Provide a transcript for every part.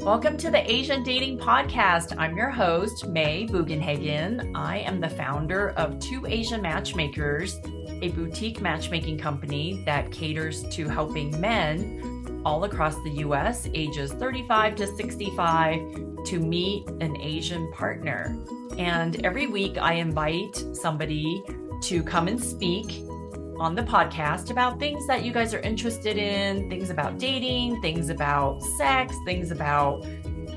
Welcome to the Asian Dating Podcast. I'm your host, May Bugenhagen. I am the founder of Two Asian Matchmakers, a boutique matchmaking company that caters to helping men all across the US, ages 35 to 65, to meet an Asian partner. And every week I invite somebody to come and speak on the podcast about things that you guys are interested in, things about dating, things about sex, things about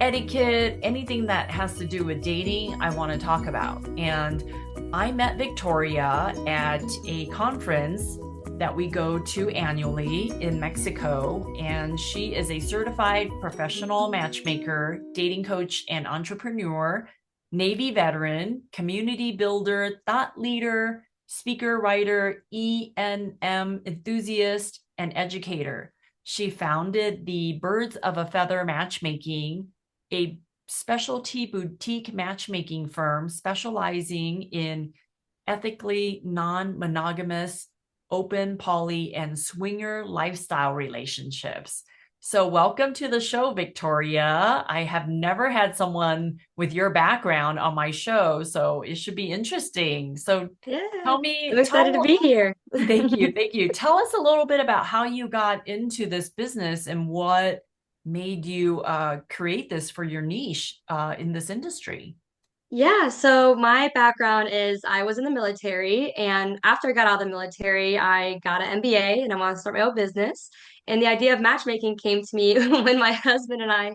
etiquette, anything that has to do with dating, I want to talk about. And I met Victoria at a conference that we go to annually in Mexico, and she is a certified professional matchmaker, dating coach, and entrepreneur, Navy veteran, community builder, thought leader, speaker, writer, ENM enthusiast, and educator. She founded the Birds of a Feather Matchmaking, a specialty boutique matchmaking firm specializing in ethically non-monogamous, open, poly, and swinger lifestyle relationships. So welcome to the show, Victoria. I have never had someone with your background on my show, so it should be interesting. So Yeah, tell I'm me, excited to be here. thank you, thank you. Tell us a little bit about how you got into this business and what made you create this for your niche in this industry. Yeah, so my background is I was in the military, and after I got out of the military, I got an MBA and I wanted to start my own business. And the idea of matchmaking came to me when my husband and I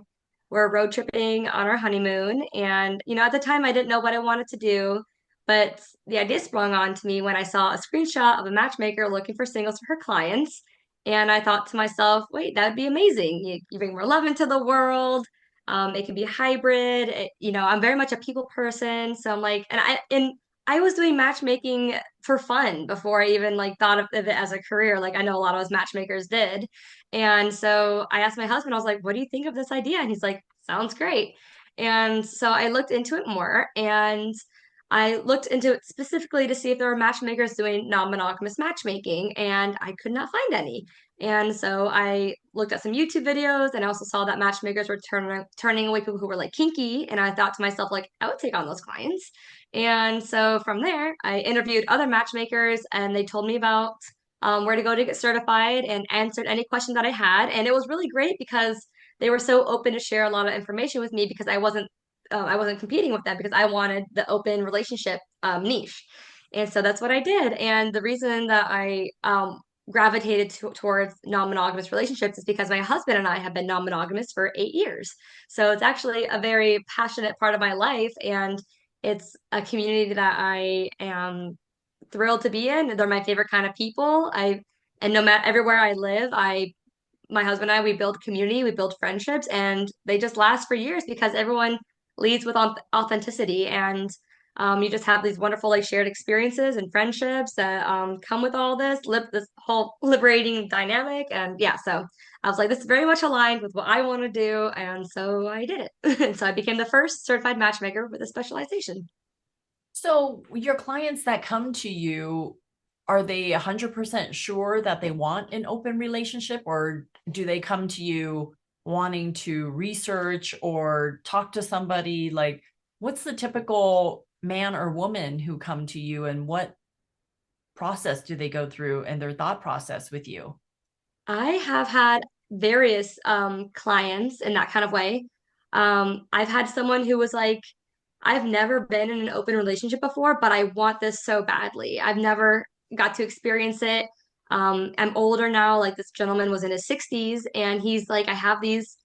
were road tripping on our honeymoon. And, at the time I didn't know what I wanted to do, but the idea sprung on to me when I saw a screenshot of a matchmaker looking for singles for her clients. And I thought to myself, wait, that would be amazing. You bring more love into the world. It can be hybrid. I'm very much a people person, so I'm like, and I was doing matchmaking for fun before I even like thought of it as a career. Like I know a lot of us matchmakers did, and so I asked my husband, I was like, "What do you think of this idea?" And he's like, "Sounds great." And so I looked into it more, and I looked into it specifically to see if there were matchmakers doing non-monogamous matchmaking, and I could not find any. And so I looked at some YouTube videos and I also saw that matchmakers were turning away people who were like kinky. And I thought to myself, like, I would take on those clients. And so from there, I interviewed other matchmakers and they told me about where to go to get certified and answered any question that I had. And it was really great because they were so open to share a lot of information with me because I wasn't competing with them because I wanted the open relationship niche. And so that's what I did. And the reason that I gravitated towards non-monogamous relationships is because my husband and I have been non-monogamous for 8 years. So it's actually a very passionate part of my life, and it's a community that I am thrilled to be in. They're my favorite kind of people. And no matter everywhere I live, my husband and I, we build community, we build friendships, and they just last for years because everyone leads with authenticity. And you just have these wonderful like shared experiences and friendships that come with all this whole liberating dynamic. And yeah, so I was like, this is very much aligned with what I want to do, and so I did it. And so I became the first certified matchmaker with a specialization. So your clients that come to you, are they 100% sure that they want an open relationship, or do they come to you wanting to research or talk to somebody? Like, what's the typical man or woman who come to you, and what process do they go through and their thought process with you? I have had various clients in that kind of way. I've had someone who was like, I've never been in an open relationship before, but I want this so badly. I've never got to experience it. I'm older now, like this gentleman was in his 60s, and he's like, I have these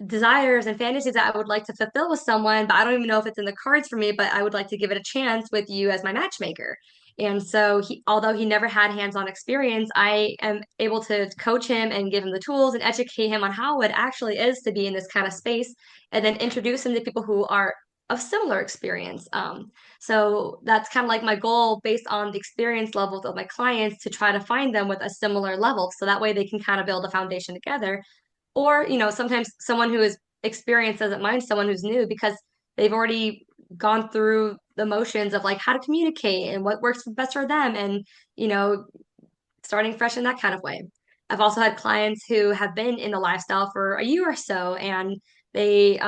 desires and fantasies that I would like to fulfill with someone, but I don't even know if it's in the cards for me, but I would like to give it a chance with you as my matchmaker. And so although he never had hands-on experience, I am able to coach him and give him the tools and educate him on how it actually is to be in this kind of space, and then introduce him to people who are of similar experience. So that's kind of like my goal based on the experience levels of my clients to try to find them with a similar level. So that way they can kind of build a foundation together, or, sometimes someone who is experienced doesn't mind someone who's new because they've already gone through the motions of like how to communicate and what works best for them, and, you know, starting fresh in that kind of way. I've also had clients who have been in the lifestyle for a year or so, and they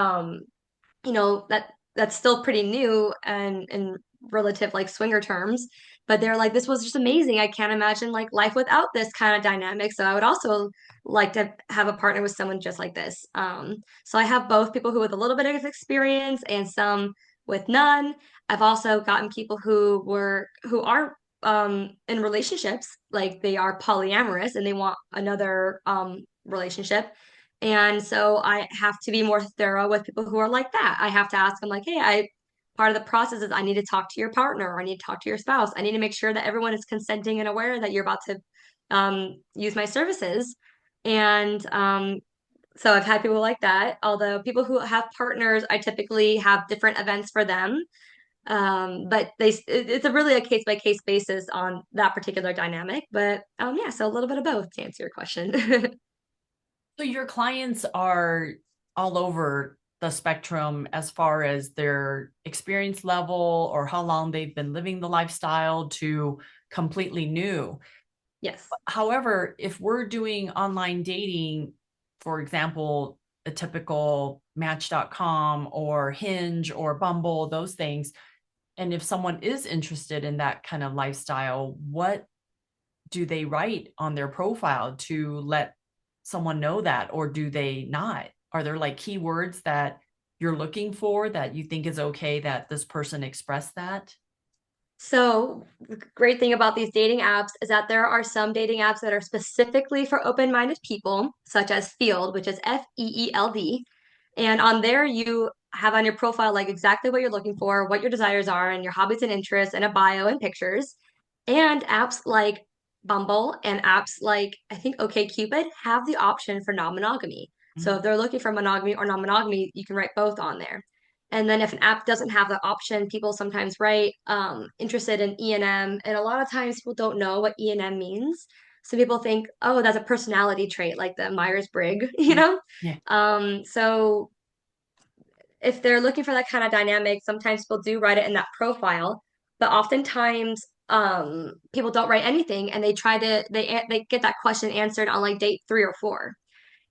that's still pretty new and in relative like swinger terms, but they're like, this was just amazing. I can't imagine like life without this kind of dynamic. So I would also like to have a partner with someone just like this. So I have both people who with a little bit of experience and some with none. I've also gotten people who are in relationships, like they are polyamorous and they want another relationship. And so I have to be more thorough with people who are like that. I have to ask them like, hey, I part of the process is I need to talk to your partner or I need to talk to your spouse. I need to make sure that everyone is consenting and aware that you're about to use my services. And so I've had people like that. Although people who have partners, I typically have different events for them. But it's a really a case by case basis on that particular dynamic. But yeah, so a little bit of both to answer your question. So your clients are all over the spectrum as far as their experience level or how long they've been living the lifestyle to completely new. Yes. However, if we're doing online dating, for example, a typical Match.com or Hinge or Bumble, those things, and if someone is interested in that kind of lifestyle, what do they write on their profile to let someone know that, or do they not? Are there like keywords that you're looking for that you think is okay that this person expressed that? So, the great thing about these dating apps is that there are some dating apps that are specifically for open-minded people, such as Field, which is Feeld. And on there, you have on your profile like exactly what you're looking for, what your desires are, and your hobbies and interests, and a bio and pictures. And apps like Bumble and apps like I think OkCupid have the option for non-monogamy. So Mhm. if they're looking for monogamy or non-monogamy, you can write both on there. And then if an app doesn't have the option, people sometimes write interested in E&M. And a lot of times people don't know what E&M means. So people think, oh, that's a personality trait, like the Myers-Briggs, you Mhm. know? Yeah. So if they're looking for that kind of dynamic, sometimes people do write it in that profile, but oftentimes people don't write anything and they get that question answered on like date 3 or 4,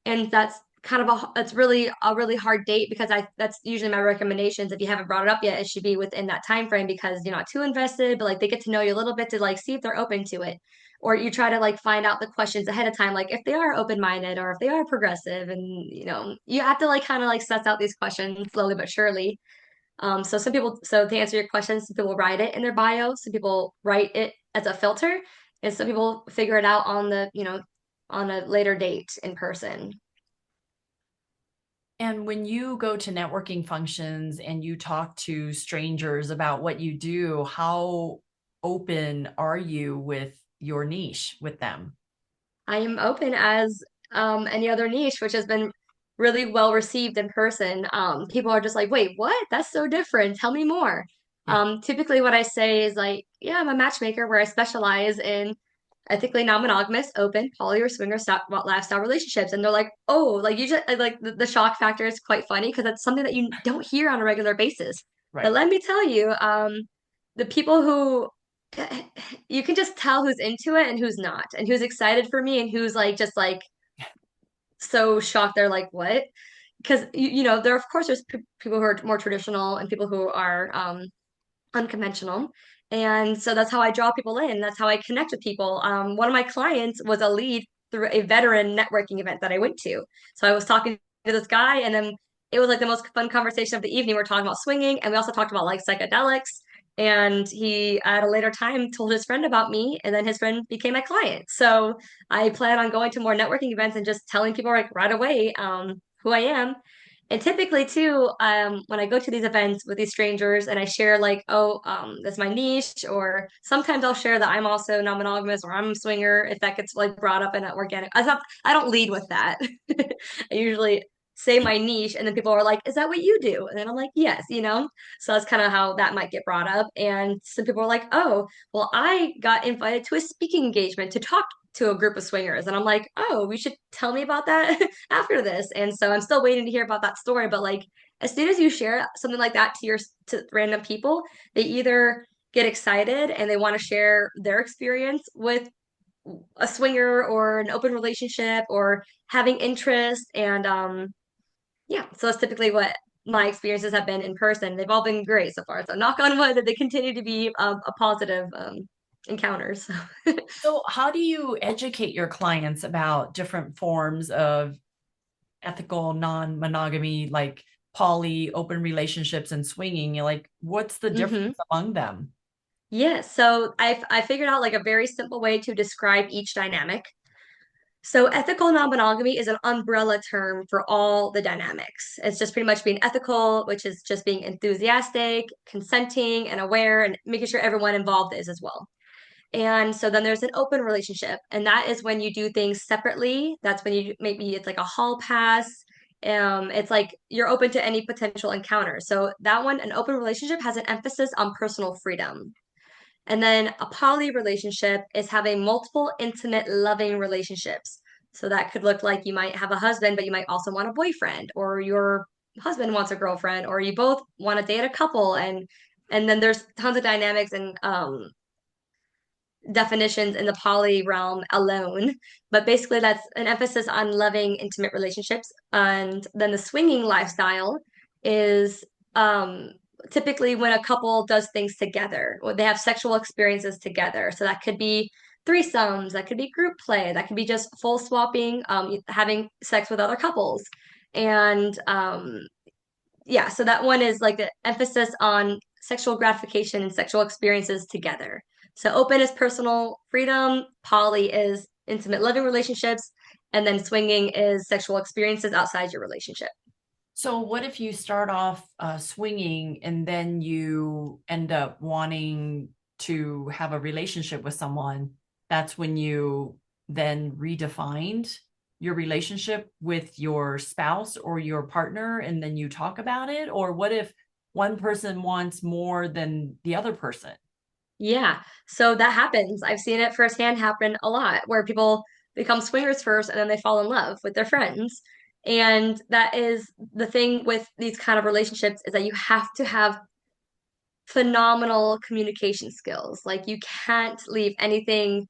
and that's kind of it's really a really hard date because I that's usually my recommendations. If you haven't brought it up yet, it should be within that time frame because you're not too invested, but like they get to know you a little bit to like see if they're open to it. Or you try to like find out the questions ahead of time, like if they are open-minded or if they are progressive, and you have to like kind of like suss out these questions slowly but surely. So some people, so to answer your question, some people write it in their bio, some people write it as a filter, and some people figure it out on on a later date in person. And when you go to networking functions and you talk to strangers about what you do, how open are you with your niche with them? I am open as any other niche, which has been really well received in person. People are just like, wait, what? That's so different. Tell me more. Yeah. Typically, what I say is like, yeah, I'm a matchmaker where I specialize in ethically non-monogamous, open, poly or swinger lifestyle relationships. And they're like, oh, like you just like the shock factor is quite funny because that's something that you don't hear on a regular basis. But Right. let me tell you, the people who you can just tell who's into it and who's not, and who's excited for me and who's like just like so shocked. They're like, what? Because there of course there's people who are more traditional and people who are unconventional. And so that's how I draw people in. That's how I connect with people. One of my clients was a lead through a veteran networking event that I went to. So I was talking to this guy, and then it was like the most fun conversation of the evening. We're talking about swinging, and we also talked about like psychedelics. And he, at a later time, told his friend about me, and then his friend became my client. So I plan on going to more networking events and just telling people like right away who I am. And typically too, when I go to these events with these strangers and I share like, oh, that's my niche, or sometimes I'll share that I'm also non-monogamous or I'm a swinger if that gets like brought up in an organic. I don't lead with that. I usually say my niche and then people are like, is that what you do? And then I'm like, yes. So that's kind of how that might get brought up. And some people are like, oh, well, I got invited to a speaking engagement to talk to a group of swingers. And I'm like, oh, we should tell me about that after this. And so I'm still waiting to hear about that story. But like, as soon as you share something like that to random people, they either get excited and they want to share their experience with a swinger or an open relationship or having interest. And Yeah, so that's typically what my experiences have been in person. They've all been great so far. So knock on wood that they continue to be a positive encounters. So, how do you educate your clients about different forms of ethical non-monogamy, like poly, open relationships, and swinging? Like, what's the hmm difference among them? Yeah, so I figured out like a very simple way to describe each dynamic. So ethical non-monogamy is an umbrella term for all the dynamics. It's just pretty much being ethical, which is just being enthusiastic, consenting, and aware, and making sure everyone involved is as well. And so then there's an open relationship, and that is when you do things separately. That's when you maybe it's like a hall pass. It's like you're open to any potential encounter. So that one, an open relationship has an emphasis on personal freedom. And then a poly relationship is having multiple intimate, loving relationships. So that could look like you might have a husband, but you might also want a boyfriend, or your husband wants a girlfriend, or you both want to date a couple, and then there's tons of dynamics and definitions in the poly realm alone. But basically, that's an emphasis on loving, intimate relationships. And then the swinging lifestyle is um, typically when a couple does things together, or they have sexual experiences together. So that could be threesomes, that could be group play, that could be just full swapping, having sex with other couples. And yeah, so that one is like the emphasis on sexual gratification and sexual experiences together. So open is personal freedom, poly is intimate living relationships, and then swinging is sexual experiences outside your relationship. So, what if you start off swinging and then you end up wanting to have a relationship with someone? That's when you then redefined your relationship with your spouse or your partner, and then you talk about it? Or what if one person wants more than the other person? Yeah, so that happens. I've seen it firsthand happen a lot where people become swingers first and then they fall in love with their friends. And that is the thing with these kind of relationships is that you have to have phenomenal communication skills. Like you can't leave anything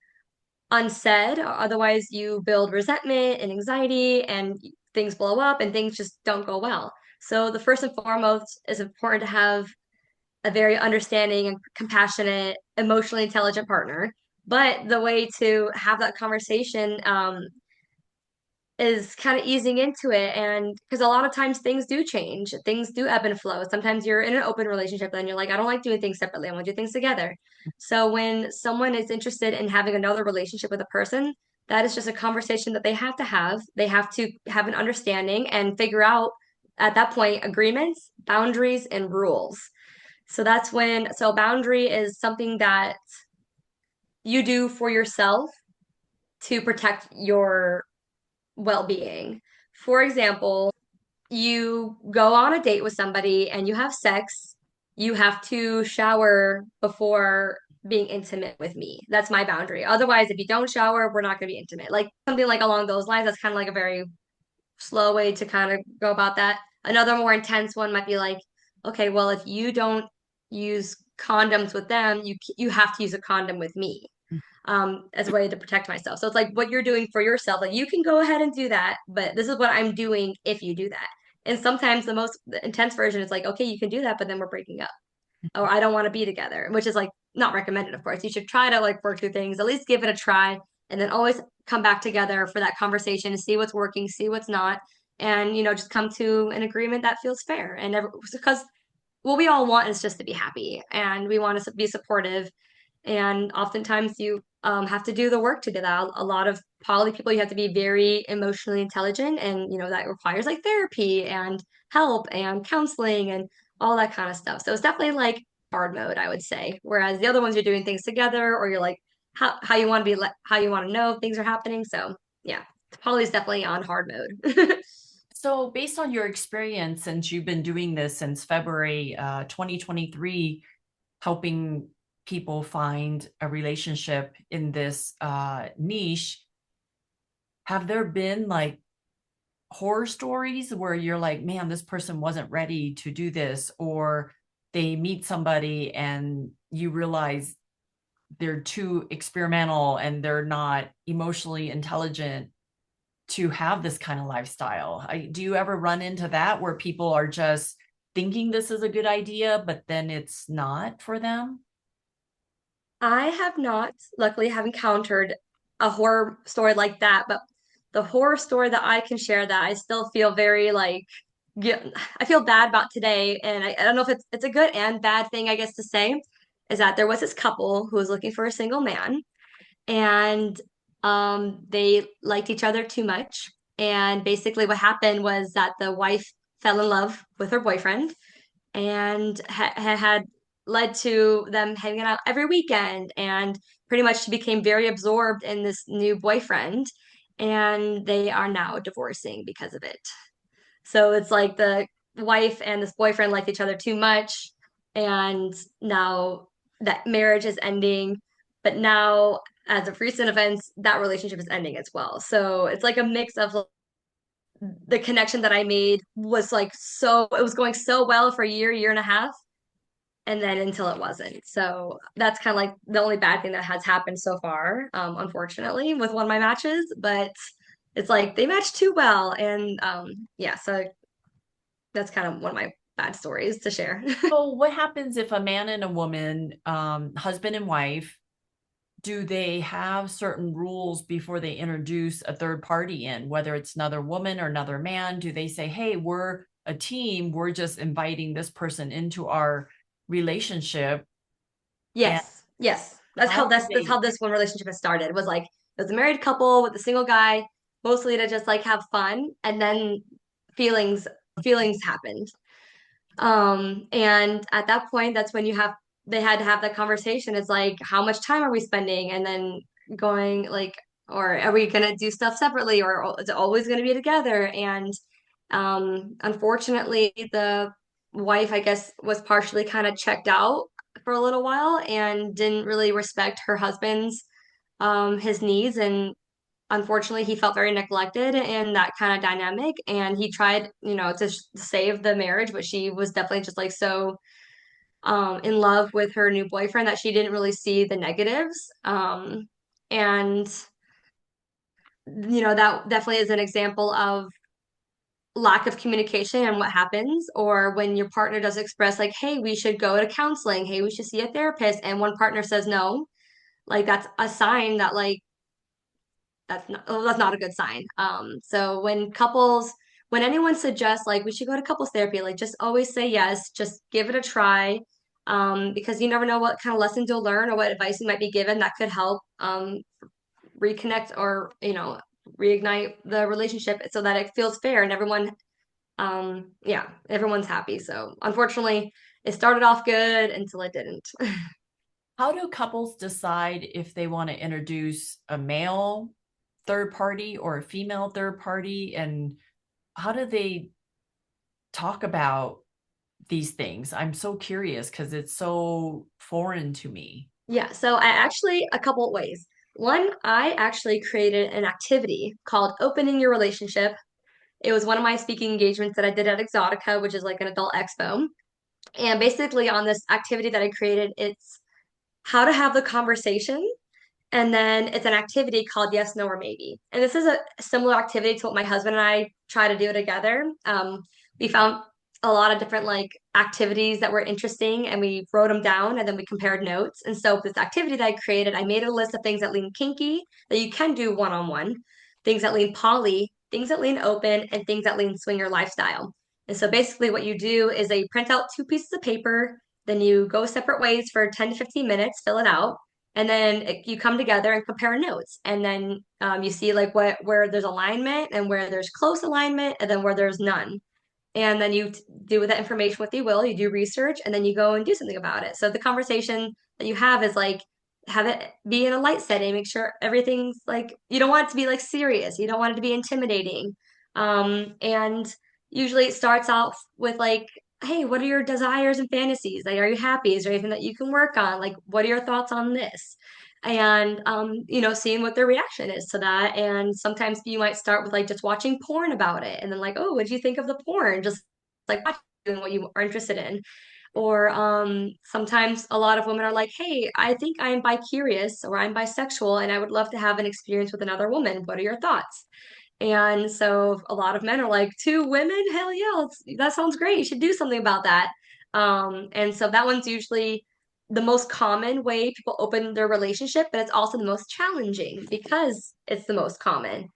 unsaid, otherwise you build resentment and anxiety and things blow up and things just don't go well. So the first and foremost is important to have a very understanding and compassionate, emotionally intelligent partner. But the way to have that conversation is kind of easing into it, and because a lot of times things do change, things do ebb and flow. Sometimes you're in an open relationship and you're like, I don't like doing things separately, I want to do things together. So when someone is interested in having another relationship with a person, that is just a conversation that they have to have an understanding and figure out at that point agreements, boundaries, and rules. So that's when, so boundary is something that you do for yourself to protect your well-being. For example, you go on a date with somebody and you have sex, you have to shower before being intimate with me. That's my boundary. Otherwise, if you don't shower, we're not going to be intimate. Like something like along those lines, that's kind of like a very slow way to kind of go about that. Another more intense one might be like, okay, well, if you don't use condoms with them, you have to use a condom with me as a way to protect myself. So it's like what you're doing for yourself. Like you can go ahead and do that, but this is what I'm doing if you do that. And sometimes the intense version is like, okay, you can do that, but then we're breaking up. Or I don't want to be together, which is like not recommended, of course. You should try to like work through things, at least give it a try, and then always come back together for that conversation to see what's working, see what's not, and just come to an agreement that feels fair. And because what we all want is just to be happy and we want to be supportive. And oftentimes you have to do the work to do that. A lot of poly people, you have to be very emotionally intelligent, and that requires like therapy and help and counseling and all that kind of stuff. So it's definitely like hard mode, I would say. Whereas the other ones you're doing things together, or you're like how you want to be, how you want to know if things are happening. So yeah, poly is definitely on hard mode. So, based on your experience, since you've been doing this since February 2023, helping people find a relationship in this niche, have there been like horror stories where you're like, man, this person wasn't ready to do this, or they meet somebody and you realize they're too experimental and they're not emotionally intelligent? to have this kind of lifestyle. Do you ever run into that where people are just thinking this is a good idea, but then it's not for them? I have not, luckily, have encountered a horror story like that, but the horror story that I can share that I still feel very like, yeah, I feel bad about today, and I don't know if it's a good and bad thing, I guess to say, is that there was this couple who was looking for a single man, and they liked each other too much, and basically what happened was that the wife fell in love with her boyfriend, and had led to them hanging out every weekend, and pretty much she became very absorbed in this new boyfriend, and they are now divorcing because of it. So it's like the wife and this boyfriend like each other too much, and now that marriage is ending, but now as of recent events that relationship is ending as well. So it's like a mix of like, the connection that I made was like, so it was going so well for a year and a half, and then until it wasn't. So that's kind of like the only bad thing that has happened so far, unfortunately, with one of my matches. But it's like they matched too well, and yeah, so that's kind of one of my bad stories to share. So, what happens if a man and a woman, husband and wife, do they have certain rules before they introduce a third party in, whether it's another woman or another man? Do they say, hey, we're a team, we're just inviting this person into our relationship? And Yes, yes. That's how how do that's they? how this one relationship has started. It was like it was a married couple with a single guy, mostly to just like have fun, and then feelings feelings happened. And at that point, that's when they had to have that conversation. It's like, how much time are we spending? And then going like, or are we gonna do stuff separately, or is it always gonna be together? And unfortunately, the wife, I guess, was partially kind of checked out for a little while and didn't really respect her husband's his needs, and unfortunately he felt very neglected in that kind of dynamic, and he tried, to save the marriage, but she was definitely just like so in love with her new boyfriend that she didn't really see the negatives, and that definitely is an example of lack of communication and what happens, or when your partner does express like, hey, we should go to counseling, hey, we should see a therapist, and one partner says no, like that's a sign that like that's not a good sign. So when anyone suggests like we should go to couples therapy, like just always say yes, just give it a try, because you never know what kind of lessons you'll learn or what advice you might be given that could help reconnect, or reignite the relationship so that it feels fair and everyone, yeah, everyone's happy. So unfortunately, it started off good until it didn't. How do couples decide if they want to introduce a male third party or a female third party? And how do they talk about these things? I'm so curious because it's so foreign to me. Yeah, so I actually, a couple of ways. One, I actually created an activity called Opening Your Relationship. It was one of my speaking engagements that I did at Exotica, which is like an adult expo. And basically, on this activity that I created, it's how to have the conversation. And then it's an activity called Yes, No, or Maybe. And this is a similar activity to what my husband and I try to do together. We found a lot of different like activities that were interesting, and we wrote them down, and then we compared notes. And so this activity that I created, I made a list of things that lean kinky that you can do one-on-one, things that lean poly, things that lean open, and things that lean swinger lifestyle. And so basically what you do is they print out two pieces of paper, then you go separate ways for 10 to 15 minutes, fill it out, and then you come together and compare notes, and then you see like where there's alignment and where there's close alignment, and then where there's none, and then you do with that information what you will. You do research, and then you go and do something about it. So the conversation that you have is like, have it be in a light setting, make sure everything's like, you don't want it to be like serious, you don't want it to be intimidating, and usually it starts off with like, hey, what are your desires and fantasies? Like, are you happy? Is there anything that you can work on? Like, what are your thoughts on this? And seeing what their reaction is to that. And sometimes you might start with like just watching porn about it, and then like, oh, what do you think of the porn? Just like watching what you are interested in. Or sometimes a lot of women are like, hey, I think I'm bicurious or I'm bisexual and I would love to have an experience with another woman. What are your thoughts? And so a lot of men are like, two women? Hell yeah, that sounds great. You should do something about that. And so that one's usually the most common way people open their relationship, but it's also the most challenging because it's the most common.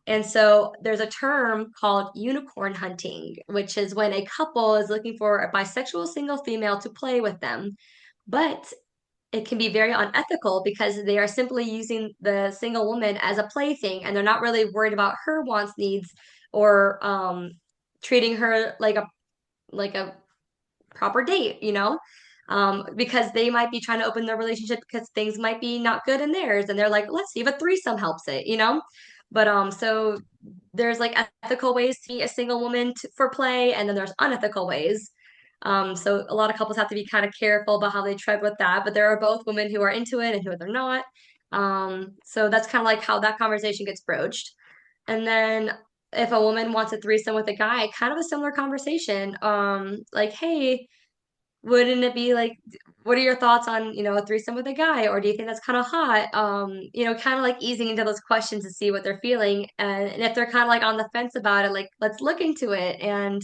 And so there's a term called unicorn hunting, which is when a couple is looking for a bisexual single female to play with them. But it can be very unethical because they are simply using the single woman as a plaything and they're not really worried about her wants, needs, or treating her like a proper date, you know? Because they might be trying to open their relationship because things might be not good in theirs, and they're like, let's see if a threesome helps it, you know? But so there's like ethical ways to meet a single woman for play, and then there's unethical ways. So a lot of couples have to be kind of careful about how they tread with that, but there are both women who are into it and who are not. So that's kind of like how that conversation gets broached. And then if a woman wants a threesome with a guy, kind of a similar conversation. Like, hey, wouldn't it be like, what are your thoughts on, a threesome with a guy? Or do you think that's kind of hot? Kind of like easing into those questions to see what they're feeling. And if they're kind of like on the fence about it, like, let's look into it. And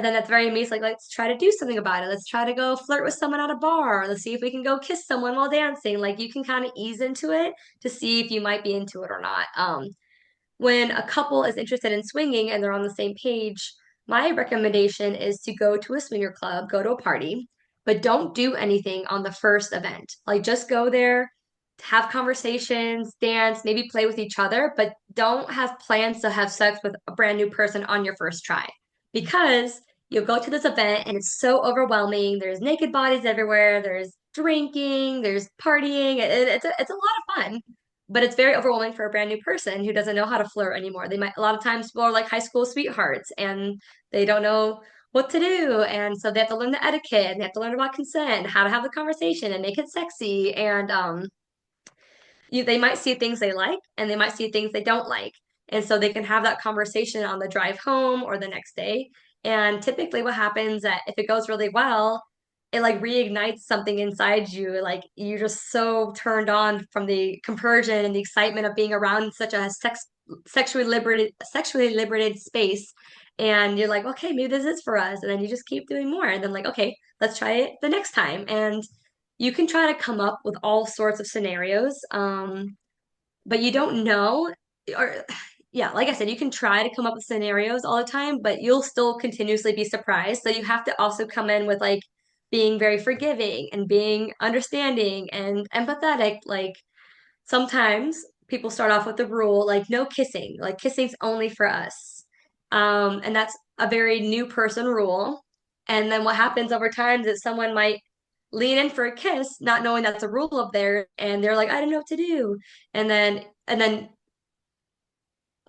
then at the very least, like, let's try to do something about it. Let's try to go flirt with someone at a bar. Let's see if we can go kiss someone while dancing. Like, you can kind of ease into it to see if you might be into it or not. When a couple is interested in swinging and they're on the same page, my recommendation is to go to a swinger club, go to a party, but don't do anything on the first event. Like just go there, have conversations, dance, maybe play with each other, but don't have plans to have sex with a brand new person on your first try. Because you'll go to this event and it's so overwhelming. There's naked bodies everywhere, there's drinking, there's partying. It's a lot of fun, but it's very overwhelming for a brand new person who doesn't know how to flirt anymore. They might, a lot of times people are like high school sweethearts and they don't know what to do. And so they have to learn the etiquette and they have to learn about consent, how to have the conversation and make it sexy. And they might see things they like and they might see things they don't like. And so they can have that conversation on the drive home or the next day. And typically what happens that if it goes really well, it like reignites something inside you. Like you're just so turned on from the compersion and the excitement of being around such a sexually liberated space. And you're like, okay, maybe this is for us. And then you just keep doing more. And then like, okay, let's try it the next time. And you can try to come up with all sorts of scenarios, but you don't know, or yeah, like I said, you can try to come up with scenarios all the time, but you'll still continuously be surprised. So you have to also come in with like being very forgiving and being understanding and empathetic. Like sometimes people start off with the rule like no kissing, like kissing's only for us. And that's a very new person rule. And then what happens over time is that someone might lean in for a kiss, not knowing that's a rule up there, and they're like, I don't know what to do. And then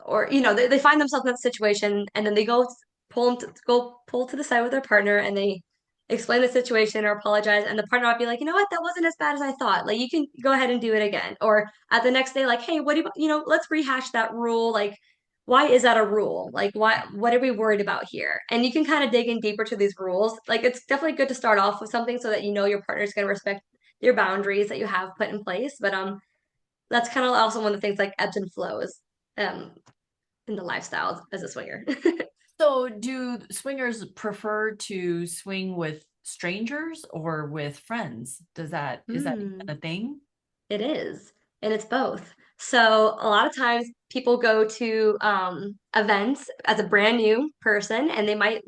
or they find themselves in that situation and then they go pull to the side with their partner and they explain the situation or apologize, and the partner might be like, you know what, that wasn't as bad as I thought, like you can go ahead and do it again. Or at the next day, like, hey, what do let's rehash that rule. Like, why is that a rule? Like, what are we worried about here? And you can kind of dig in deeper to these rules. Like, it's definitely good to start off with something so that your partner's going to respect your boundaries that you have put in place. But that's kind of also one of the things, like ebbs and flows. Um, in the lifestyle as a swinger. So, do swingers prefer to swing with strangers or with friends? Is that Hmm, a thing? it is, and it's both. So a lot of times people go to events as a brand new person, and they might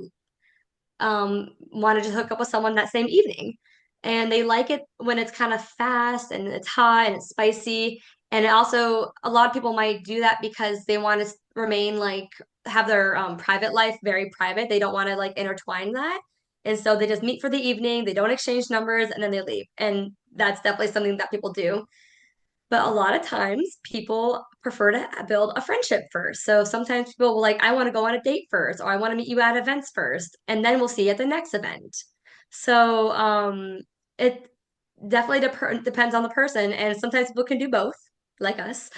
want to just hook up with someone that same evening. And they like it when it's kind of fast and it's hot and it's spicy. And it also, a lot of people might do that because they want to remain like, have their private life very private. They don't want to like intertwine that. And so they just meet for the evening, they don't exchange numbers, and then they leave. And that's definitely something that people do. But a lot of times people prefer to build a friendship first. So sometimes people will like, I want to go on a date first, or I want to meet you at events first, and then we'll see you at the next event. So it definitely depends on the person, and sometimes people can do both, like us.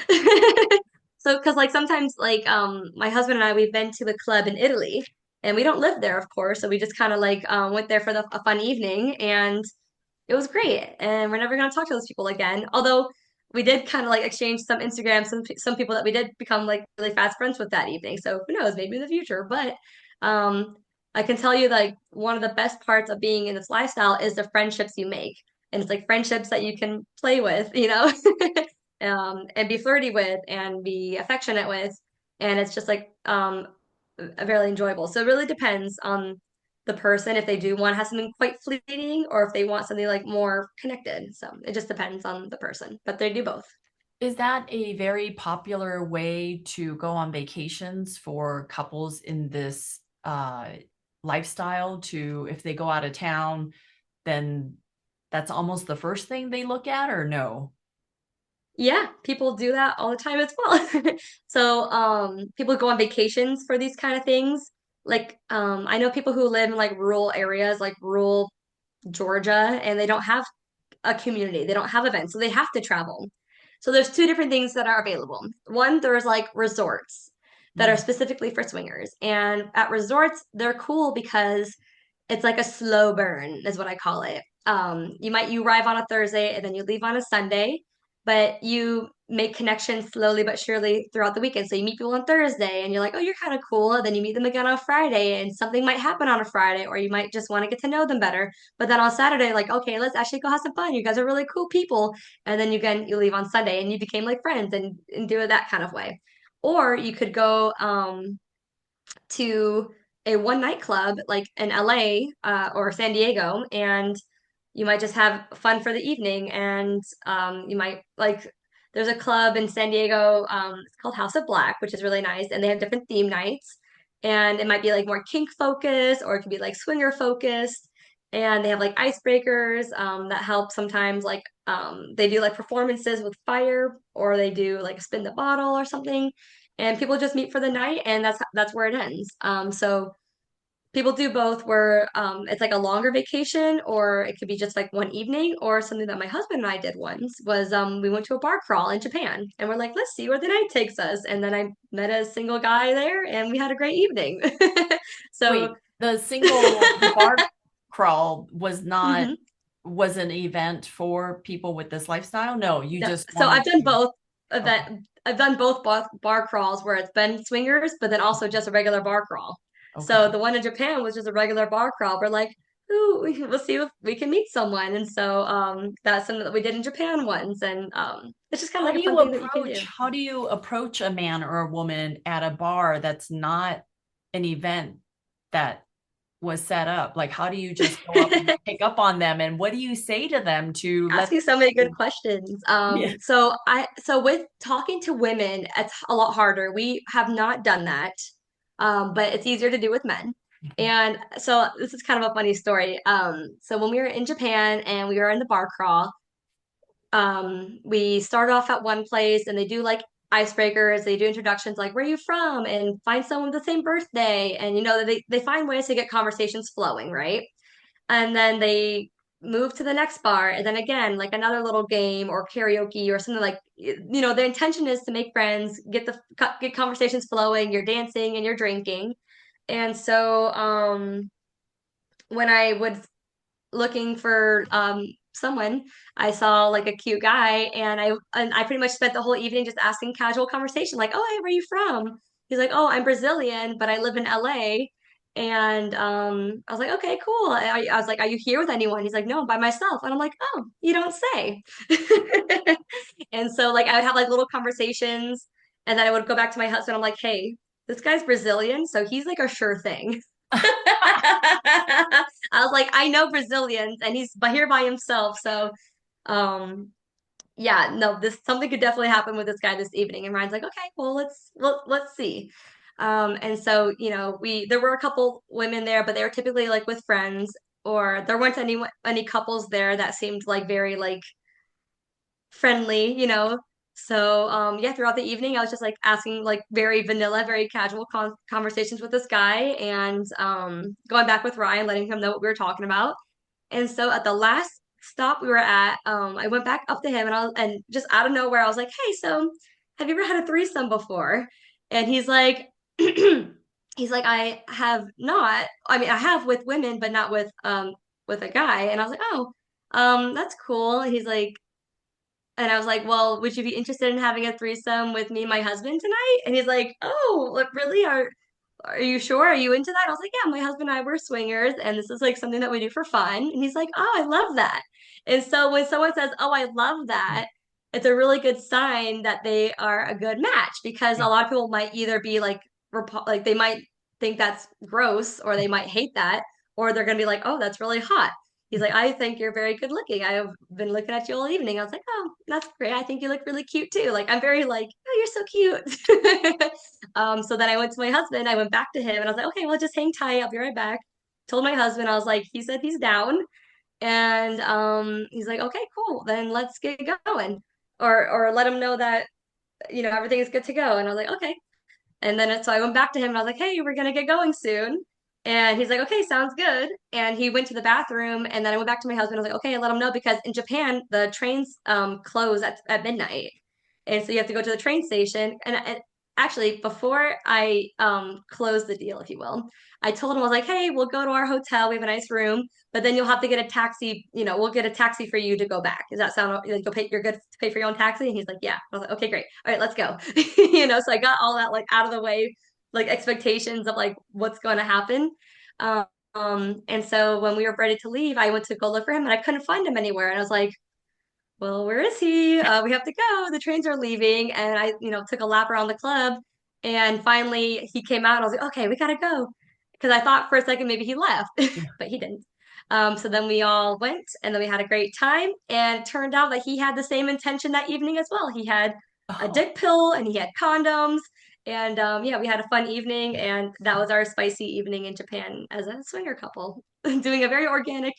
So, because like sometimes like my husband and I, we've been to a club in Italy, and we don't live there, of course, so we just kind of like went there for a fun evening, and it was great. And we're never gonna talk to those people again. Although we did kind of like exchange some Instagram, some people that we did become like really fast friends with that evening. So who knows, maybe in the future. But um, I can tell you like one of the best parts of being in this lifestyle is the friendships you make. And it's like friendships that you can play with, and be flirty with and be affectionate with. And it's just like very enjoyable. So it really depends on the person if they do want to have something quite fleeting or if they want something like more connected. So it just depends on the person, but they do both. Is that a very popular way to go on vacations for couples in this lifestyle? To if they go out of town, then that's almost the first thing they look at, or no? Yeah, people do that all the time as well. So, people go on vacations for these kind of things. Like, I know people who live in like rural areas, like rural Georgia, and they don't have a community. They don't have events, so they have to travel. So there's two different things that are available. One, there's like resorts that are Mm. specifically for swingers. And at resorts, they're cool because it's like a slow burn, is what I call it. You arrive on a Thursday and then you leave on a Sunday, but you make connections slowly but surely throughout the weekend. So you meet people on Thursday and you're like, oh, you're kind of cool. And then you meet them again on Friday and something might happen on a Friday, or you might just want to get to know them better. But then on Saturday, like, okay, let's actually go have some fun. You guys are really cool people. And then you leave on Sunday and you became like friends and do it that kind of way. Or you could go to a one night club like in LA or San Diego, and you might just have fun for the evening. And you might like, there's a club in San Diego, it's called House of Black, which is really nice, and they have different theme nights. And it might be like more kink focused, or it could be like swinger focused. And they have like icebreakers that help sometimes, like they do like performances with fire, or they do like spin the bottle or something, and people just meet for the night, and that's where it ends. So people do both, where it's like a longer vacation, or it could be just like one evening. Or something that my husband and I did once was we went to a bar crawl in Japan, and we're like, let's see where the night takes us. And then I met a single guy there, and we had a great evening. So Wait, the bar crawl was not mhm. was an event for people with this lifestyle? No, you No, just so I've wanted done to. both Okay. event. I've done both bar crawls where it's been swingers, but then also just a regular bar crawl. So Okay. the one in Japan was just a regular bar crawl. We're like, ooh, we'll see if we can meet someone. And so that's something that we did in Japan once. And it's just kind of like a fun thing that you can do. How do you approach a man or a woman at a bar that's not an event that was set up? Like, how do you just go up and pick up on them? And what do you say to them to let Asking so many good them? questions. Yeah. So with talking to women, it's a lot harder. We have not done that, but it's easier to do with men. And so this is kind of a funny story. So when we were in Japan and we were in the bar crawl, we start off at one place and they do like icebreakers, they do introductions like where are you from and find someone with the same birthday, and they find ways to get conversations flowing, right? And then they move to the next bar, and then again like another little game or karaoke or something, like the intention is to make friends, get conversations flowing, you're dancing and you're drinking. And so when I was looking for someone, I saw like a cute guy, and I pretty much spent the whole evening just asking casual conversation like, "Oh, hey, where are you from?" He's like, "Oh, I'm Brazilian, but I live in LA." And I was like, "Okay, cool." I was like, "Are you here with anyone?" He's like, "No, I'm by myself." And I'm like, "Oh, you don't say." And so like I would have like little conversations, and then I would go back to my husband. I'm like, "Hey, this guy's Brazilian, so he's like a sure thing." I was like, I know Brazilians, and he's here by himself. So, um, yeah, no, this something could definitely happen with this guy this evening. And Ryan's like, okay, well, let's see. And so, we there were a couple women there, but they were typically like with friends, or there weren't any couples there that seemed like very like friendly. So yeah, throughout the evening, I was just like asking like very vanilla, very casual conversations with this guy, and going back with Ryan, letting him know what we were talking about. And so at the last stop we were at, I went back up to him, and just out of nowhere, I was like, "Hey, so have you ever had a threesome before?" And he's like, he's like, "I have not. I mean, I have with women, but not with a guy." And I was like, "Oh, that's cool." And he's like, And I was like, well, would you be interested in having a threesome with me and my husband tonight? And he's like, oh, like, really? Are you sure? Are you into that? I was like, yeah, my husband and I were swingers, and this is like something that we do for fun. And he's like, oh, I love that. And so when someone says, oh, I love that, it's a really good sign that they are a good match because a lot of people might either be like, like they might think that's gross or they might hate that, or they're going to be like, oh, that's really hot. He's like, I think you're very good looking. I have been looking at you all evening. I was like, oh, that's great. I think you look really cute too. Like, I'm very like, oh, you're so cute. So then I went to my husband. I went back to him and I was like, okay, well, just hang tight. I'll be right back. Told my husband, I was like, he said he's down. And he's like, okay, cool. Then let's get going. Or let him know that, everything is good to go. And I was like, okay. And then so I went back to him and I was like, hey, we're gonna get going soon. And he's like, okay, sounds good. And he went to the bathroom. And then I went back to my husband. I was like, okay, let him know because in Japan, the trains close at midnight. And so you have to go to the train station. And actually, before I closed the deal, if you will, I told him, I was like, hey, we'll go to our hotel. We have a nice room, but then you'll have to get a taxi. We'll get a taxi for you to go back. Does that sound like you're good to pay for your own taxi? And he's like, yeah. I was like, okay, great. All right, let's go. So I got all that like out of the way, like expectations of like what's going to happen. And so when we were ready to leave, I went to go look for him and I couldn't find him anywhere. And I was like, well, where is he? We have to go. The trains are leaving. And I, took a lap around the club. And finally he came out and I was like, okay, we gotta go. Because I thought for a second maybe he left, but he didn't. So then we all went and then we had a great time. And it turned out that he had the same intention that evening as well. He had a Oh. dick pill and he had condoms. And yeah, we had a fun evening. And that was our spicy evening in Japan as a swinger couple, doing a very organic.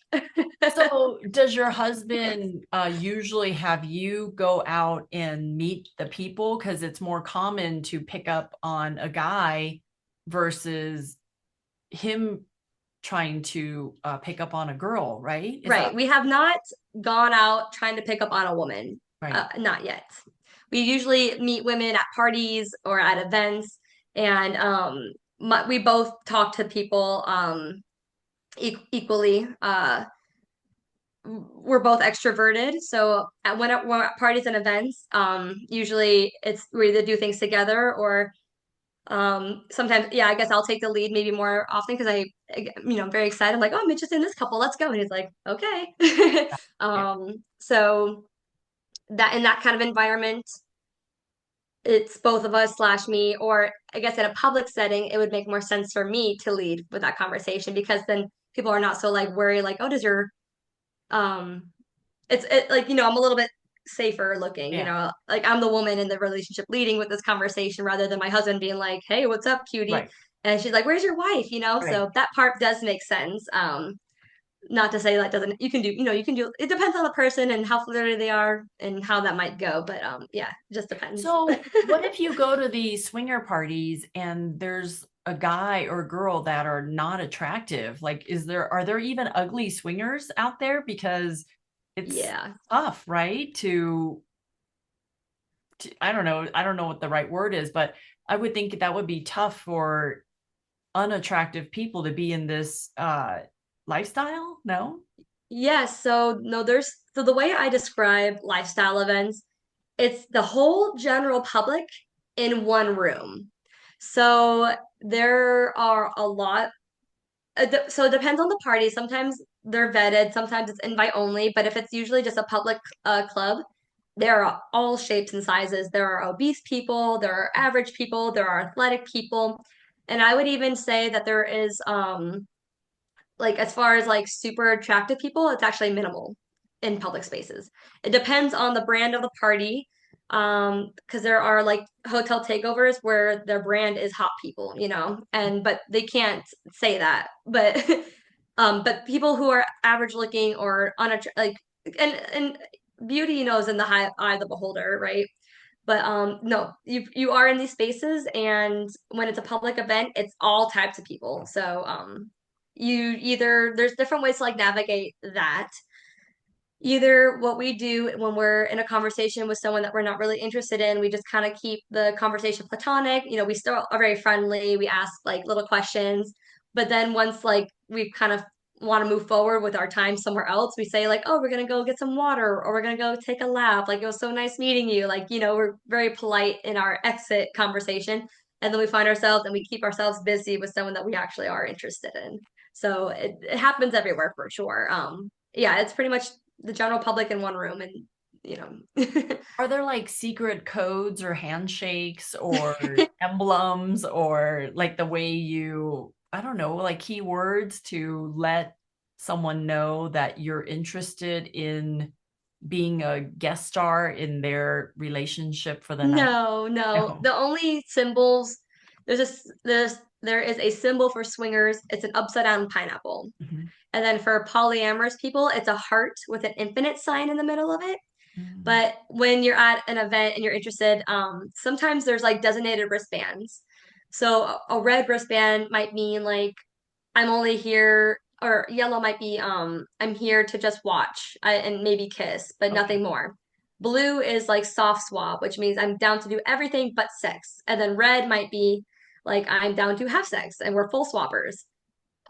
So, does your husband usually have you go out and meet the people? Because it's more common to pick up on a guy versus him trying to pick up on a girl, right? Is that Right. We have not gone out trying to pick up on a woman. right? Not yet. We usually meet women at parties or at events, and we both talk to people equally. We're both extroverted, so when we're at parties and events, usually it's we either do things together or sometimes, yeah, I guess I'll take the lead maybe more often because I'm very excited. I'm like, oh, I'm interested in this couple. Let's go. And he's like, okay. Yeah. So that in that kind of environment, it's both of us slash me, or I guess in a public setting, it would make more sense for me to lead with that conversation because then people are not so like worried, like, oh, does your um like I'm a little bit safer looking, Yeah. like I'm the woman in the relationship leading with this conversation rather than my husband being like, hey, what's up, cutie? Right. And she's like, where's your wife? Right. So that part does make sense. Not to say that doesn't, you can do, it depends on the person and how flirty they are and how that might go, but yeah, it just depends. So, what if you go to the swinger parties and there's a guy or girl that are not attractive? Like, are there even ugly swingers out there? Because it's Yeah. tough, right? I don't know what the right word is, but I would think that would be tough for unattractive people to be in this lifestyle. No? Yes. So no, so the way I describe lifestyle events, it's the whole general public in one room. So there are a lot. So it depends on the party. Sometimes they're vetted, sometimes it's invite only. But if it's usually just a public club, there are all shapes and sizes. There are obese people, there are average people, there are athletic people. And I would even say that there is like as far as like super attractive people, it's actually minimal in public spaces. It depends on the brand of the party. Because there are like hotel takeovers where their brand is hot people, and but they can't say that. But people who are average looking or like and beauty, is in the eye of the beholder, right? But no, you are in these spaces, and when it's a public event, it's all types of people. So you either there's different ways to like navigate that. Either what we do when we're in a conversation with someone that we're not really interested in, we just kind of keep the conversation platonic. We still are very friendly. We ask like little questions, but then once like we've kind of want to move forward with our time somewhere else, we say like, oh, we're gonna go get some water or we're gonna go take a lap. Like it was so nice meeting you. Like, we're very polite in our exit conversation. And then we find ourselves and we keep ourselves busy with someone that we actually are interested in. So it happens everywhere for sure. Yeah, it's pretty much the general public in one room and you know. Are there like secret codes or handshakes or emblems or like the way you, I don't know, like keywords to let someone know that you're interested in being a guest star in their relationship for the night? No, no. No. The only symbols there is a symbol for swingers. It's an upside down pineapple. Mhm. And then for polyamorous people, it's a heart with an infinite sign in the middle of it. Mm. But when you're at an event and you're interested, sometimes there's like designated wristbands. So a red wristband might mean like I'm only here, or yellow might be I'm here to just watch and maybe kiss, but Okay. nothing more. Blue is like soft swab, which means I'm down to do everything but sex. And then red might be like I'm down to have sex and we're full swappers.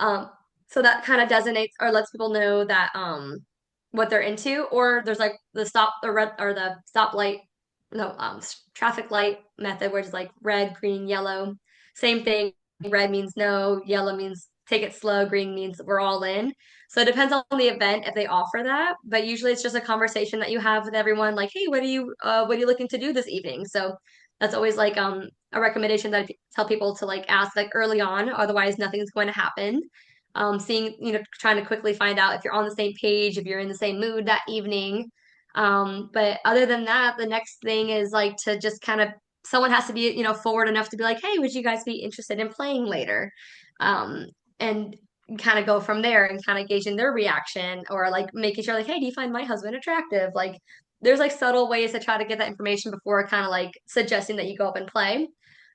Um, so that kind of designates or lets people know that what they're into. Or there's like the stop the red or the stoplight, no, traffic light method, where it's like red, green, yellow. Same thing. Red means no, yellow means take it slow, green means we're all in. So it depends on the event if they offer that, but usually it's just a conversation that you have with everyone, like, hey, what are you looking to do this evening? So that's always like a recommendation that I tell people to like ask like early on, otherwise nothing's going to happen. Seeing, trying to quickly find out if you're on the same page, if you're in the same mood that evening. But other than that, the next thing is like to just kind of someone has to be, forward enough to be like, hey, would you guys be interested in playing later? Um, and kind of go from there and kind of gauging their reaction or like making sure like, hey, do you find my husband attractive? Like there's like subtle ways to try to get that information before kind of like suggesting that you go up and play.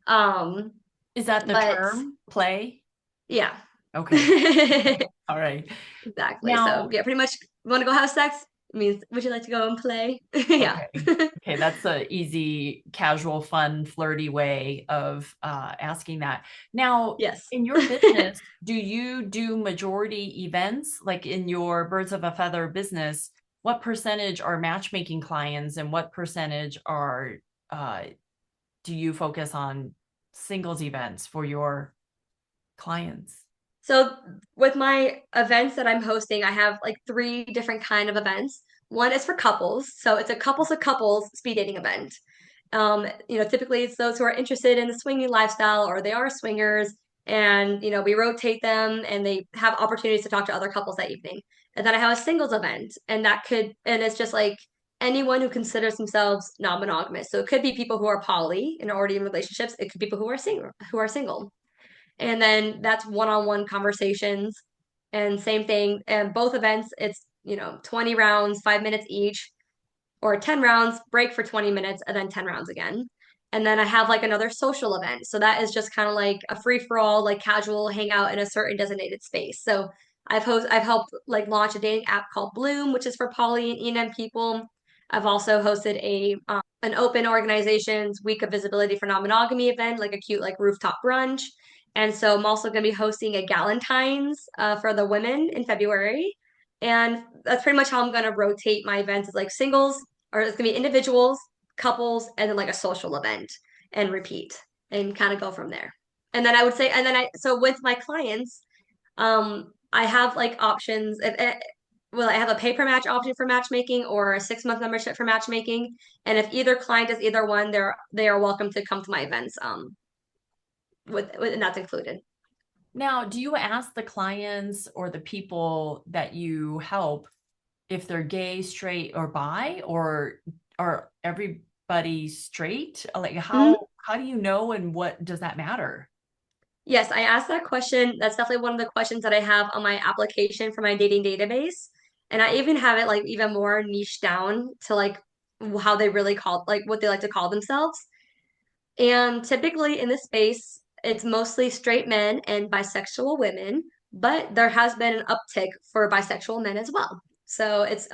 Um, Is that the but term play? yeah. Okay. All right. Exactly. So Now, yeah, pretty much want to go have sex? It means would you like to go and play? Yeah. okay. Okay, that's a easy, casual, fun, flirty way of asking that. Now, Yes. in your business, do you do majority events? Like in your Birds of a Feather business, what percentage are matchmaking clients and what percentage are uh, do you focus on singles events for your clients? So with my events that I'm hosting, I have like three different kind of events. One is for couples, so it's a couples to couples speed dating event. Typically it's those who are interested in the swinging lifestyle or they are swingers, and we rotate them and they have opportunities to talk to other couples that evening. And then I have a singles event, and it's just like anyone who considers themselves non-monogamous. So it could be people who are poly and already in relationships. It could be people who are single. And then that's one-on-one conversations. And same thing, and both events, it's 20 rounds, 5 minutes each, or 10 rounds, break for 20 minutes, and then 10 rounds again. And then I have like another social event. So that is just kind of like a free-for-all, like casual hangout in a certain designated space. So I've helped like launch a dating app called Bloom, which is for poly and E&M people. I've also hosted a an open organizations week of visibility for non-monogamy event, like a cute like rooftop brunch. And so I'm also going to be hosting a Galentine's for the women in February. And that's pretty much how I'm going to rotate my events, is like singles, or it's gonna be individuals, couples, and then like a social event and repeat and kind of go from there. And then I would say, and then so with my clients, I have like options. Well, I have a pay per match option for matchmaking or a 6 month membership for matchmaking. And if either client does either one, they are welcome to come to my events. And that's included. Now, do you ask the clients or the people that you help if they're gay, straight, or bi, or are everybody straight? Like Mhm. how do you know and what does that matter? Yes, I asked that question. That's definitely one of the questions that I have on my application for my dating database. And I even have it like even more niche down to like how they really call like what they like to call themselves. And typically in this space, it's mostly straight men and bisexual women, but there has been an uptick for bisexual men as well. So it's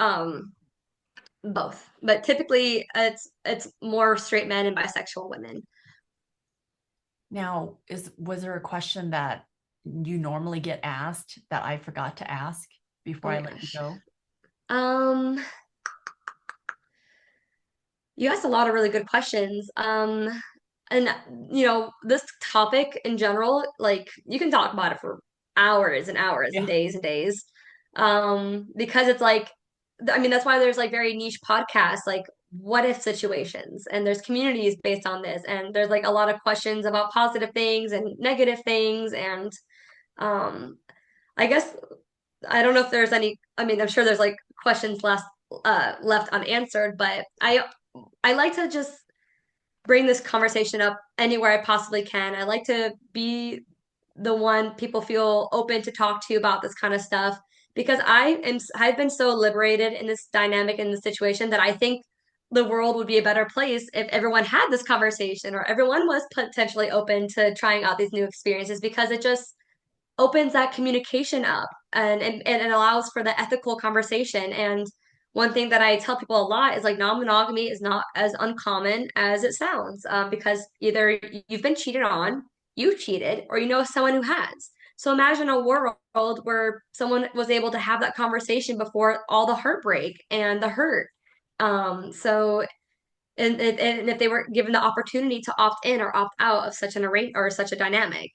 both. But typically it's more straight men and bisexual women. Now, was there a question that you normally get asked that I forgot to ask before Oh I my let you gosh. go? Um, you asked a lot of really good questions. And this topic in general, like you can talk about it for hours and hours and Yeah. days and days. Because it's like, I mean, that's why there's like very niche podcasts, like what if situations, and there's communities based on this, and there's like a lot of questions about positive things and negative things, and um, I guess I don't know if there's any. I mean, I'm sure there's like questions left unanswered, but I like to just bring this conversation up anywhere I possibly can. I like to be the one people feel open to talk to about this kind of stuff because I've been so liberated in this dynamic in this situation that I think the world would be a better place if everyone had this conversation or everyone was potentially open to trying out these new experiences because it just opens that communication up and it allows for the ethical conversation. And one thing that I tell people a lot is like non-monogamy is not as uncommon as it sounds, because either you've been cheated on, you cheated, or you know someone who has. So imagine a world where someone was able to have that conversation before all the heartbreak and the hurt. So and if they were given the opportunity to opt in or opt out of such an arrange or such a dynamic.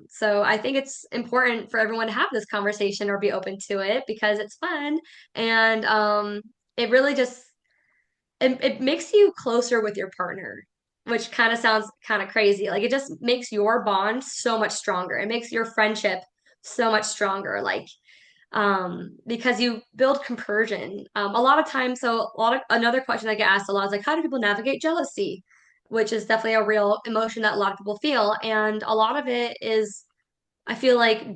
So I think it's important for everyone to have this conversation or be open to it because it's fun and it really just it makes you closer with your partner, which kind of sounds kind of crazy. Like it just makes your bond so much stronger. It makes your friendship so much stronger. Like because you build compersion. A lot of times, so a lot of another question I get asked a lot is like, how do people navigate jealousy? Which is definitely a real emotion that a lot of people feel, and a lot of it is, I feel like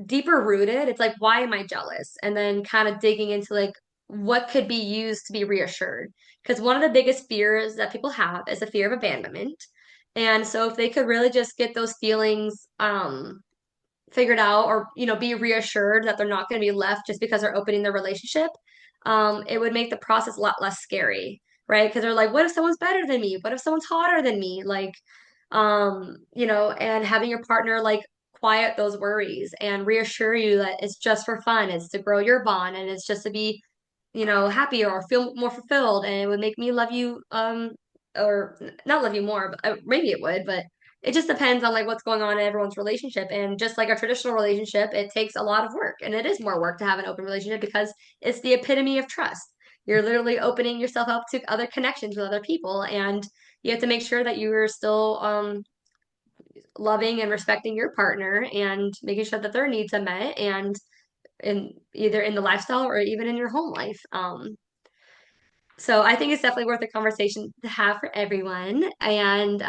deeper rooted. It's like, why am I jealous? And then kind of digging into like what could be used to be reassured. Because one of the biggest fears that people have is the fear of abandonment. And so if they could really just get those feelings, figured out or be reassured that they're not going to be left just because they're opening their relationship, it would make the process a lot less scary, right? Because they're like, what if someone's better than me, what if someone's hotter than me, like and having your partner like quiet those worries and reassure you that it's just for fun, it's to grow your bond, and it's just to be happier or feel more fulfilled, and it would make me love you, or not love you more, but maybe it would, but it just depends on like what's going on in everyone's relationship. And just like a traditional relationship, it takes a lot of work, and it is more work to have an open relationship because it's the epitome of trust. You're literally opening yourself up to other connections with other people, and you have to make sure that you are still loving and respecting your partner and making sure that their needs are met, and in either in the lifestyle or even in your home life. So I think it's definitely worth a conversation to have for everyone. And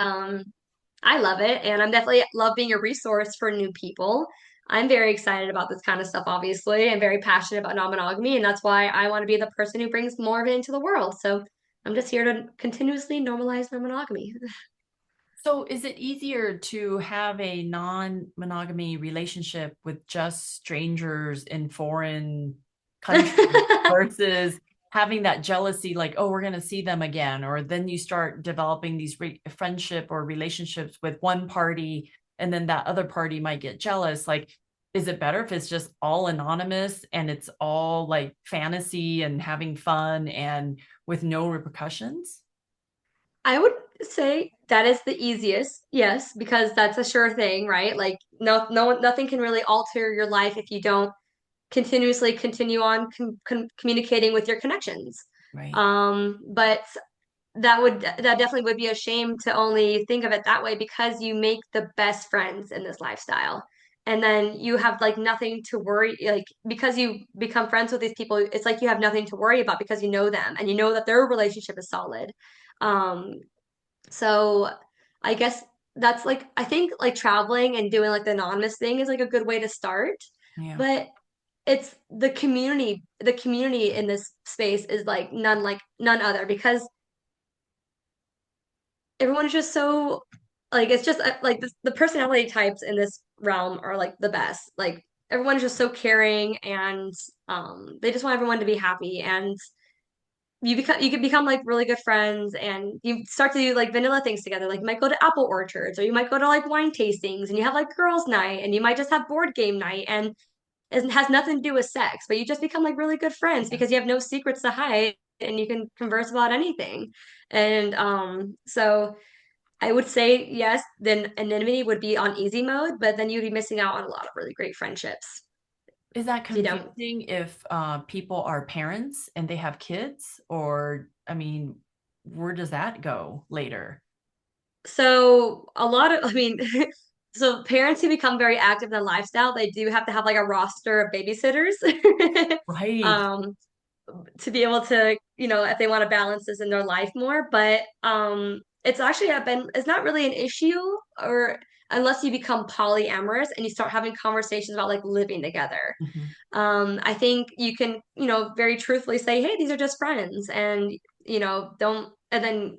I love it. And I'm definitely love being a resource for new people. I'm very excited about this kind of stuff, obviously, and very passionate about non-monogamy. And that's why I want to be the person who brings more of it into the world. So I'm just here to continuously normalize non-monogamy. So is it easier to have a non-monogamy relationship with just strangers in foreign countries versus having that jealousy, like, oh, we're going to see them again, or then you start developing these friendship or relationships with one party, and then that other party might get jealous. Like, is it better if it's just all anonymous and it's all like fantasy and having fun and with no repercussions? I would say that is the easiest, yes, because that's a sure thing, right? Like nothing can really alter your life if you don't continuously continue on communicating with your connections. Right. But that definitely would be a shame to only think of it that way because you make the best friends in this lifestyle. And then you have like nothing to worry, like because you become friends with these people, it's like you have nothing to worry about because you know them and you know that their relationship is solid. Um, so I guess that's like I think like traveling and doing like the anonymous thing is like a good way to start. Yeah. But it's the community in this space is like none other because everyone is just so like it's just like the personality types in this realm are like the best. Like everyone is just so caring and they just want everyone to be happy, and you can become like really good friends, and you start to do like vanilla things together. Like you might go to apple orchards, or you might go to like wine tastings, and you have like girls' night, and you might just have board game night, and it has nothing to do with sex, but you just become like really good friends Yeah. because you have no secrets to hide and you can converse about anything. And so I would say yes, then anonymity would be on easy mode, but then you'd be missing out on a lot of really great friendships Is that if you don't. confusing if people are parents and they have kids? Or, I mean, where does that go later? So a lot of, I mean, so parents who become very active in their lifestyle, they do have to have like a roster of babysitters. Right. um, to be able to, if they want to balance this in their life more. But it's actually been it's not really an issue, or unless you become polyamorous and you start having conversations about like living together. Mhm. I think you can, very truthfully say, hey, these are just friends, and don't, and then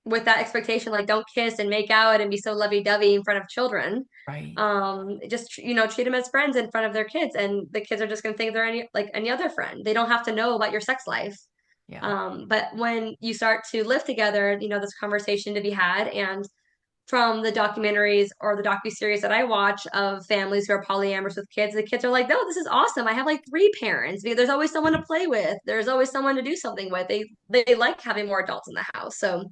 with that expectation, like don't kiss and make out and be so lovey-dovey in front of children. Right. Just treat them as friends in front of their kids, and the kids are just going to think they're any other friend. They don't have to know about your sex life. Yeah. But when you start to live together, this conversation to be had. And from the documentaries or the docuseries that I watch of families who are polyamorous with kids, the kids are like, no, this is awesome. I have like three parents because there's always someone to play with. There's always someone to do something with. They like having more adults in the house. So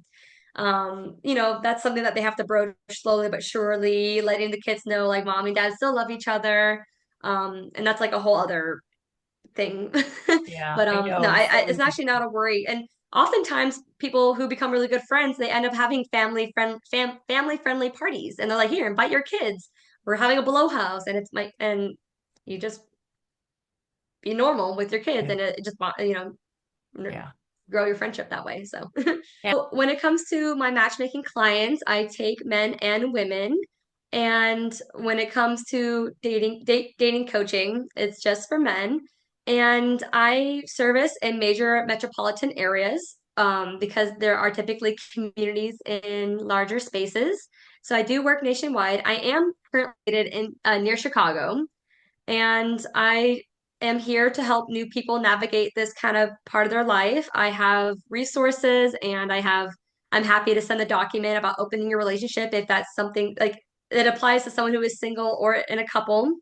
that's something that they have to broach slowly but surely, letting the kids know like mom and dad still love each other. And that's like a whole other thing. Yeah, But I no, know. So it's actually not a worry. And oftentimes people who become really good friends, they end up having family friendly parties, and they're like, here, invite your kids. We're having a blow house, and and you just be normal with your kids, yeah, and it just yeah. grow your friendship that way. So And when it comes to my matchmaking clients, I take men and women. And when it comes to dating coaching, it's just for men. And I service in major metropolitan areas because there are typically communities in larger spaces. So I do work nationwide. I am currently located in near Chicago, and I am here to help new people navigate this kind of part of their life. I have resources, and I'm happy to send a document about opening your relationship if that's something like it applies to someone who is single or in a couple.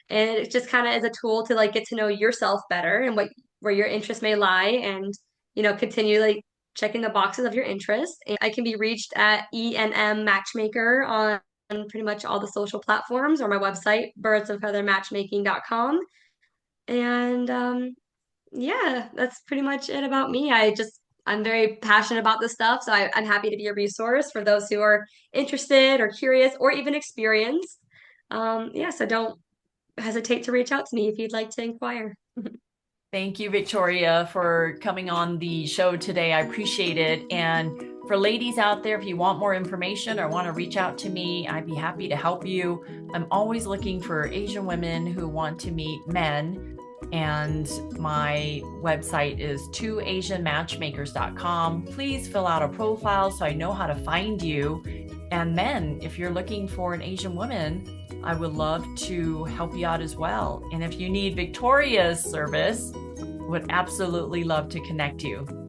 And it just kind of is a tool to like get to know yourself better and what where your interests may lie, and continue like checking the boxes of your interests. And I can be reached at ENM Matchmaker on pretty much all the social platforms, or my website, birdsoffeathermatchmaking.com. And yeah, that's pretty much it about me. I'm very passionate about this stuff, so I'm happy to be a resource for those who are interested or curious or even experienced. Yeah, so don't hesitate to reach out to me if you'd like to inquire. thank you, Victoria, for coming on the show today. I appreciate it. And for ladies out there, if you want more information or want to reach out to me, I'd be happy to help you. I'm always looking for Asian women who want to meet men. And my website is twoasianmatchmakers.com. Please fill out a profile so I know how to find you. And men, if you're looking for an Asian woman, I would love to help you out as well. And if you need Victoria's service, would absolutely love to connect you.